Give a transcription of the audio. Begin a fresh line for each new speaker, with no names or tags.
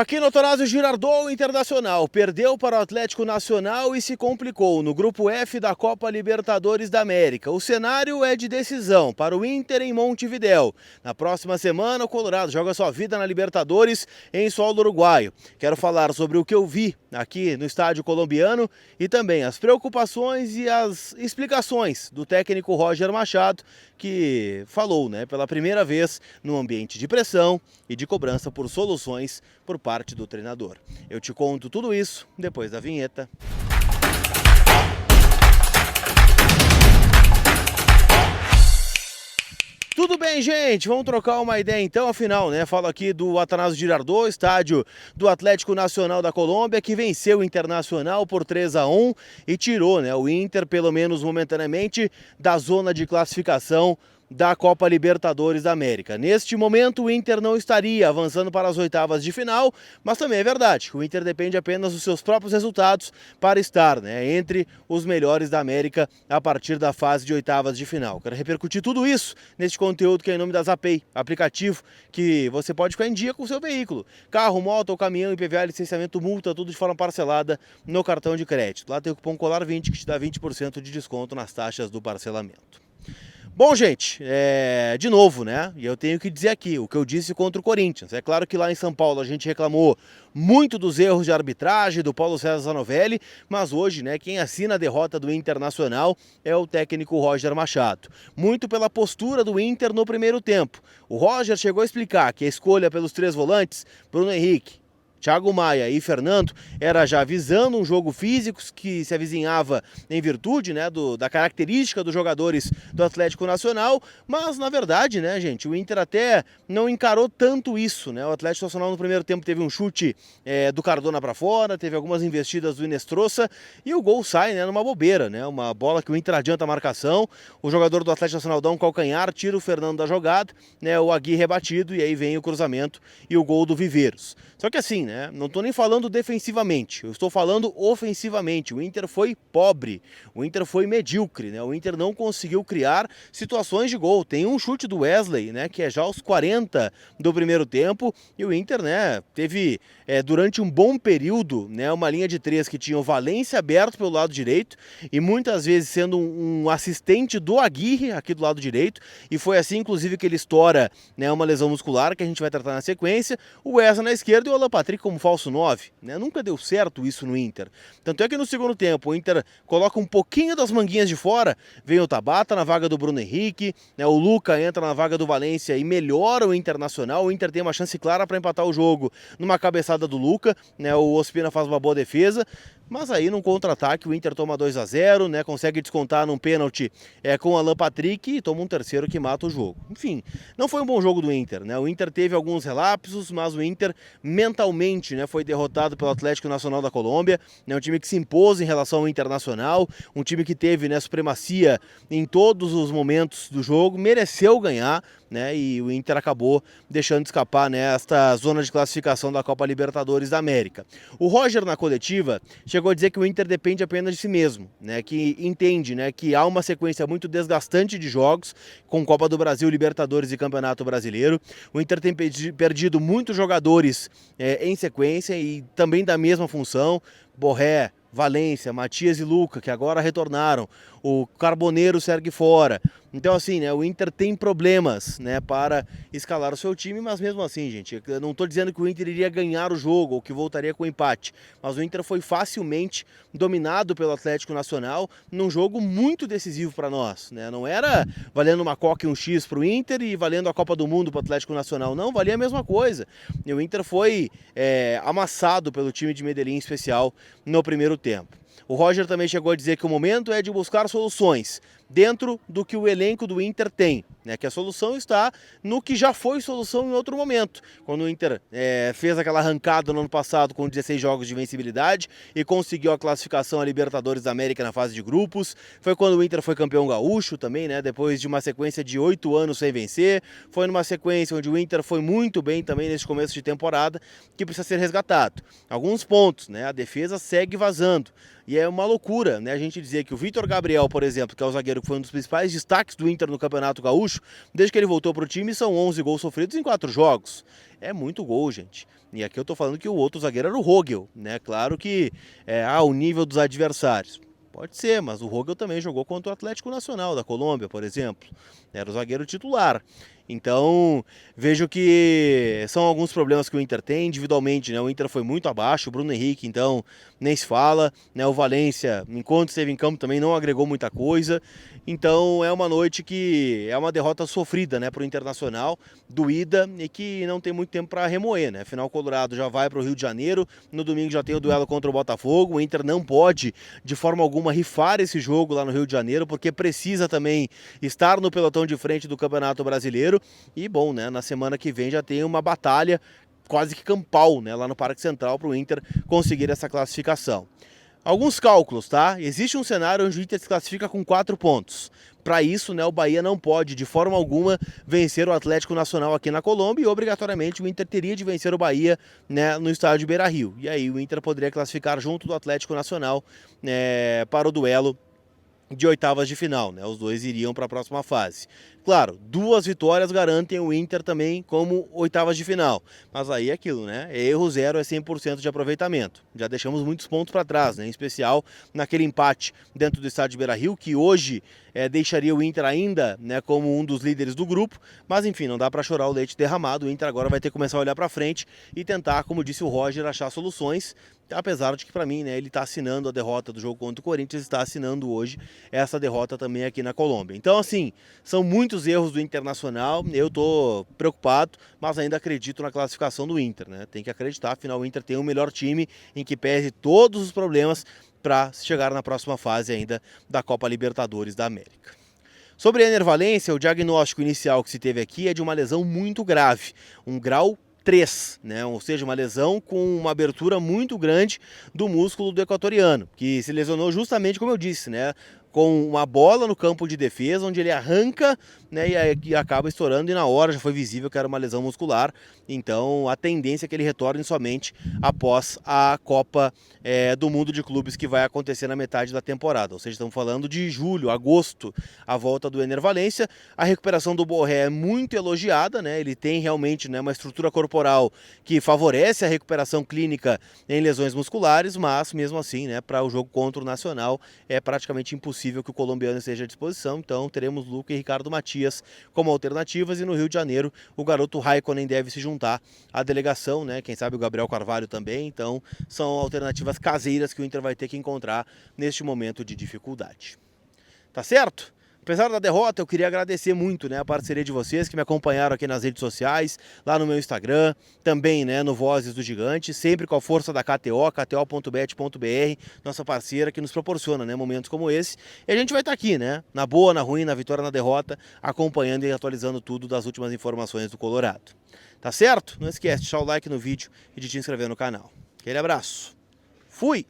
Aqui no Atanásio Girardot, o Internacional perdeu para o Atlético Nacional e se complicou no Grupo F da Copa Libertadores da América. O cenário é de decisão para o Inter em Montevidéu. Na próxima semana, o Colorado joga sua vida na Libertadores em solo uruguaio. Quero falar sobre o que eu vi aqui no estádio colombiano e também as preocupações e as explicações do técnico Roger Machado, que falou, pela primeira vez num ambiente de pressão e de cobrança por soluções por parte do treinador. Eu te conto tudo isso depois da vinheta. Tudo bem, gente? Vamos trocar uma ideia então, afinal, Falo aqui do Atanásio Girardot, estádio do Atlético Nacional da Colômbia, que venceu o Internacional por 3-1 e tirou, o Inter, pelo menos momentaneamente, da zona de classificação da Copa Libertadores da América. Neste momento, o Inter não estaria avançando para as oitavas de final, mas também é verdade que o Inter depende apenas dos seus próprios resultados para estar entre os melhores da América a partir da fase de oitavas de final. Quero repercutir tudo isso neste conteúdo que é em nome da Zapay, aplicativo que você pode ficar em dia com o seu veículo. Carro, moto ou caminhão, IPVA, licenciamento, multa, tudo de forma parcelada no cartão de crédito. Lá tem o cupom COLAR20 que te dá 20% de desconto nas taxas do parcelamento. Bom, gente, de novo, E eu tenho que dizer aqui o que eu disse contra o Corinthians. É claro que lá em São Paulo a gente reclamou muito dos erros de arbitragem do Paulo César Zanovelli, mas hoje, quem assina a derrota do Internacional é o técnico Roger Machado. Muito pela postura do Inter no primeiro tempo. O Roger chegou a explicar que a escolha pelos três volantes, Bruno Henrique, Thiago Maia e Fernando, era já visando um jogo físico que se avizinhava em virtude da característica dos jogadores do Atlético Nacional, mas na verdade, gente, o Inter até não encarou tanto isso, O Atlético Nacional no primeiro tempo teve um chute do Cardona para fora, teve algumas investidas do Inestrosa e o gol sai numa bobeira, uma bola que o Inter adianta a marcação, o jogador do Atlético Nacional dá um calcanhar, tira o Fernando da jogada, o Aguirre é batido e aí vem o cruzamento e o gol do Viveiros. Só que assim, não estou nem falando defensivamente, eu estou falando ofensivamente. O Inter foi pobre, o Inter foi medíocre, O Inter não conseguiu criar situações de gol. Tem um chute do Wesley, que é já aos 40 do primeiro tempo, e o Inter, teve durante um bom período, uma linha de três que tinha o Valência aberto pelo lado direito e muitas vezes sendo um assistente do Aguirre aqui do lado direito, e foi assim inclusive que ele estoura, uma lesão muscular que a gente vai tratar na sequência. O Wesley na esquerda e o Alan Patrick como falso 9, Nunca deu certo isso no Inter. Tanto é que no segundo tempo o Inter coloca um pouquinho das manguinhas de fora, vem o Tabata na vaga do Bruno Henrique, o Luca entra na vaga do Valência e melhora o Internacional. O Inter tem uma chance clara para empatar o jogo numa cabeçada do Luca, o Ospina faz uma boa defesa, mas aí num contra-ataque o Inter toma 2-0, consegue descontar num pênalti com o Alan Patrick e toma um terceiro que mata o jogo. Enfim, não foi um bom jogo do Inter, O Inter teve alguns relapsos, mas o Inter mentalmente foi derrotado pelo Atlético Nacional da Colômbia, um time que se impôs em relação ao Internacional, um time que teve supremacia em todos os momentos do jogo, mereceu ganhar, e o Inter acabou deixando escapar esta zona de classificação da Copa Libertadores da América. O Roger na coletiva chegou a dizer que o Inter depende apenas de si mesmo, que entende que há uma sequência muito desgastante de jogos com Copa do Brasil, Libertadores e Campeonato Brasileiro. O Inter tem perdido muitos jogadores em sequência e também da mesma função. Borré, Valência, Matias e Luca, que agora retornaram, o Carboneiro segue fora. Então assim, o Inter tem problemas, para escalar o seu time, mas mesmo assim, gente, eu não estou dizendo que o Inter iria ganhar o jogo ou que voltaria com empate, mas o Inter foi facilmente dominado pelo Atlético Nacional num jogo muito decisivo para nós, Não era valendo uma Coca e um X para o Inter e valendo a Copa do Mundo para o Atlético Nacional, não, valia a mesma coisa. E o Inter foi amassado pelo time de Medellín em especial no primeiro tempo. O Roger também chegou a dizer que o momento é de buscar soluções dentro do que o elenco do Inter tem, que a solução está no que já foi solução em outro momento, quando o Inter fez aquela arrancada no ano passado com 16 jogos de vencibilidade e conseguiu a classificação à Libertadores da América na fase de grupos. Foi quando o Inter foi campeão gaúcho também, depois de uma sequência de 8 anos sem vencer. Foi numa sequência onde o Inter foi muito bem também nesse começo de temporada, que precisa ser resgatado. Alguns pontos, a defesa segue vazando. E é uma loucura, a gente dizer que o Vitor Gabriel, por exemplo, que é o zagueiro que foi um dos principais destaques do Inter no Campeonato Gaúcho, desde que ele voltou para o time, são 11 gols sofridos em 4 jogos. É muito gol, gente. E aqui eu tô falando que o outro zagueiro era o Rogel, né? Claro que ao nível dos adversários. Pode ser, mas o Rogel também jogou contra o Atlético Nacional da Colômbia, por exemplo. Era o zagueiro titular. Então, vejo que são alguns problemas que o Inter tem individualmente, né? O Inter foi muito abaixo, o Bruno Henrique, então, nem se fala, né? O Valência, enquanto esteve em campo, também não agregou muita coisa. Então, é uma noite que é uma derrota sofrida, né, para o Internacional, doída e que não tem muito tempo para remoer, né? Afinal, o Colorado já vai para o Rio de Janeiro, no domingo já tem o duelo contra o Botafogo. O Inter não pode, de forma alguma, rifar esse jogo lá no Rio de Janeiro, porque precisa também estar no pelotão de frente do Campeonato Brasileiro. E bom, né, na semana que vem já tem uma batalha quase que campal, né, lá no Parque Central para o Inter conseguir essa classificação. Alguns cálculos, tá? Existe um cenário onde o Inter se classifica com 4 pontos. Para isso, né, o Bahia não pode, de forma alguma, vencer o Atlético Nacional aqui na Colômbia e, obrigatoriamente, o Inter teria de vencer o Bahia, né, no estádio Beira-Rio. E aí o Inter poderia classificar junto do Atlético Nacional, né, para o duelo de oitavas de final, né? Os dois iriam para a próxima fase. Claro, 2 vitórias garantem o Inter também como oitavas de final. Mas aí é aquilo, né? Erro 0 é 100% de aproveitamento. Já deixamos muitos pontos para trás, né? Em especial naquele empate dentro do estádio Beira-Rio, que hoje deixaria o Inter ainda, né, como um dos líderes do grupo. Mas enfim, não dá para chorar o leite derramado. O Inter agora vai ter que começar a olhar para frente e tentar, como disse o Roger, achar soluções. Apesar de que, para mim, né, ele está assinando a derrota do jogo contra o Corinthians, está assinando hoje essa derrota também aqui na Colômbia. Então, assim, são muitos erros do Internacional. Eu estou preocupado, mas ainda acredito na classificação do Inter, né? Tem que acreditar, afinal o Inter tem o melhor time em que pese todos os problemas para chegar na próxima fase ainda da Copa Libertadores da América. Sobre a Ener Valencia, o diagnóstico inicial que se teve aqui é de uma lesão muito grave, um grau 3, né? Ou seja, uma lesão com uma abertura muito grande do músculo do equatoriano, que se lesionou justamente, como eu disse, né, com uma bola no campo de defesa, onde ele arranca, né, e acaba estourando, e na hora já foi visível que era uma lesão muscular. Então a tendência é que ele retorne somente após a Copa do Mundo de Clubes, que vai acontecer na metade da temporada. Ou seja, estamos falando de julho, agosto, a volta do Ener Valencia. A recuperação do Borré é muito elogiada, né? Ele tem realmente, né, uma estrutura corporal que favorece a recuperação clínica em lesões musculares, mas mesmo assim, né, para o jogo contra o Nacional é praticamente impossível que o colombiano esteja à disposição. Então teremos Luca e Ricardo Matias como alternativas, e no Rio de Janeiro o garoto Raikkonen deve se juntar à delegação, né? Quem sabe o Gabriel Carvalho também. Então são alternativas caseiras que o Inter vai ter que encontrar neste momento de dificuldade. Tá certo? Apesar da derrota, eu queria agradecer muito, né, a parceria de vocês que me acompanharam aqui nas redes sociais, lá no meu Instagram, também, né, no Vozes do Gigante, sempre com a força da KTO, kto.bet.br, nossa parceira que nos proporciona, né, momentos como esse. E a gente vai estar aqui, né, na boa, na ruim, na vitória, na derrota, acompanhando e atualizando tudo das últimas informações do Colorado. Tá certo? Não esquece de deixar o like no vídeo e de te inscrever no canal. Aquele abraço. Fui!